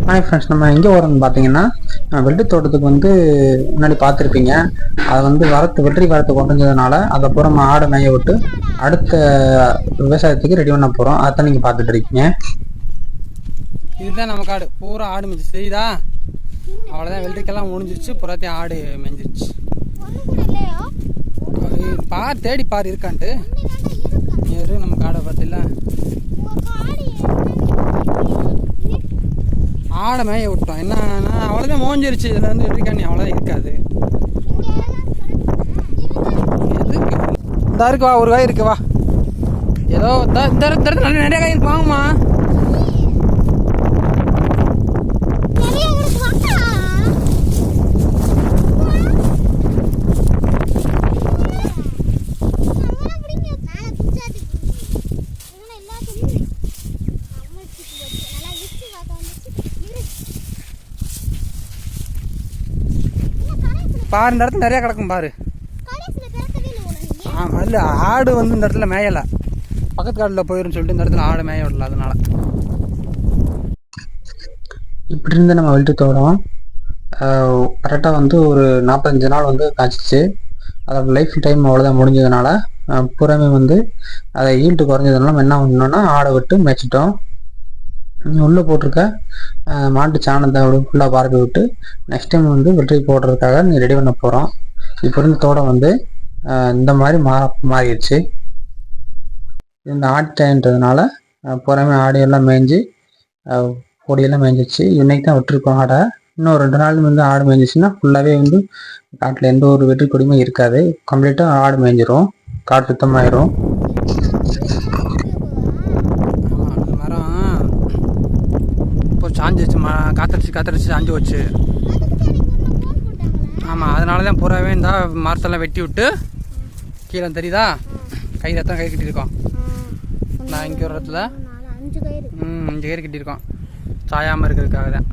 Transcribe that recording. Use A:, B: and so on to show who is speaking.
A: Hi friends, நம்ம எங்கே வரோம்னு பார்த்தீங்கன்னா வெள்ளி தோட்டத்துக்கு வந்து முன்னாடி பார்த்துருப்பீங்க. அதை வந்து வெற்றி வரத்து கொண்டதுனால அதுக்கப்புறம் ஆடை மேய விட்டு அடுத்த விவசாயத்துக்கு ரெடி பண்ண போகிறோம். அதான் நீங்கள் பார்த்துட்டு இருக்கீங்க.
B: இதுதான் நம்ம காடு பூரா ஆடு மேய்ஞ்சிச்சு தெரியுதா? அவ்வளோதான், வெள்ளரிக்கெல்லாம் முடிஞ்சிருச்சு, புறாத்தையும் ஆடு மேய்ஞ்சிருச்சு. பார், தேடி பார் இருக்கான்ட்டு. நம்ம காடை பார்த்தில்ல, ஆடை மேய விட்டோம். என்னன்னா அவ்வளோதான் மோஞ்சிருச்சு. இதில் வந்து வெள்ளரிக்காணி அவ்வளோதான் இருக்காது. எதுக்கு இந்த இருக்கு வா, ஒரு காய் இருக்கு வா. ஏதோ இந்த நிறைய காய் இருக்கு, வாங்கம்மா. பாரு, இந்த இடத்துல நிறைய கிடக்கும் பாரு. ஆமாம், இல்லை ஆடு வந்து இந்த இடத்துல மேயலை, பக்கத்து காட்டில் போயிடும் சொல்லிட்டு இந்த இடத்துல ஆடு மேய விடல. அதனால
A: இப்படி இருந்து நம்ம வெள்ளி தோட்டம் கரெக்டாக வந்து ஒரு 45 நாள் வந்து காய்ச்சிச்சு. அதோட லைஃப் டைம் அவ்வளோதான் முடிஞ்சதுனால புறமே வந்து அதை ஈல்டு குறைஞ்சதுனால நம்ம என்ன பண்ணோம்னா ஆடை விட்டு மேய்ச்சிட்டோம். உள்ளே போட்டிருக்க மாட்டு சாணத்தை அப்படி ஃபுல்லாக பரப்பி விட்டு நெக்ஸ்ட் டைம் வந்து வெற்றி போடுறதுக்காக நீ ரெடி பண்ண போகிறோம். இப்போ இருந்த தோட்டம் வந்து இந்த மாதிரி மாறிடுச்சு. இந்த ஆட்டைன்றதுனால புறமே ஆடையெல்லாம் மேய்ஞ்சி பொடியெல்லாம் மேய்ஞ்சிச்சு. இன்னைக்கு தான் விட்டுருக்கோம் ஆடை. இன்னும் 2 நாள் வந்து ஆடு மேய்ஞ்சிச்சுன்னா ஃபுல்லாகவே வந்து காட்டில் எந்த ஒரு வெற்றி கொடியுமே இருக்காது. கம்ப்ளீட்டாக ஆடு மேய்ஞ்சிரும், காடு சுத்தமாயிரும்.
B: சாஞ்சிச்சு, காத்தடிச்சு சாஞ்சு வச்சு. ஆமாம், அதனால தான் பூராவே இந்த மரத்தெல்லாம் வெட்டி விட்டு கீழே தெரியுதா, கை ரத்தம் கை கட்டியிருக்கோம். நான் இங்கே ஒரு இடத்துல 5 கயிறு கட்டியிருக்கோம், சாயாமல் இருக்கிறதுக்காக தான்.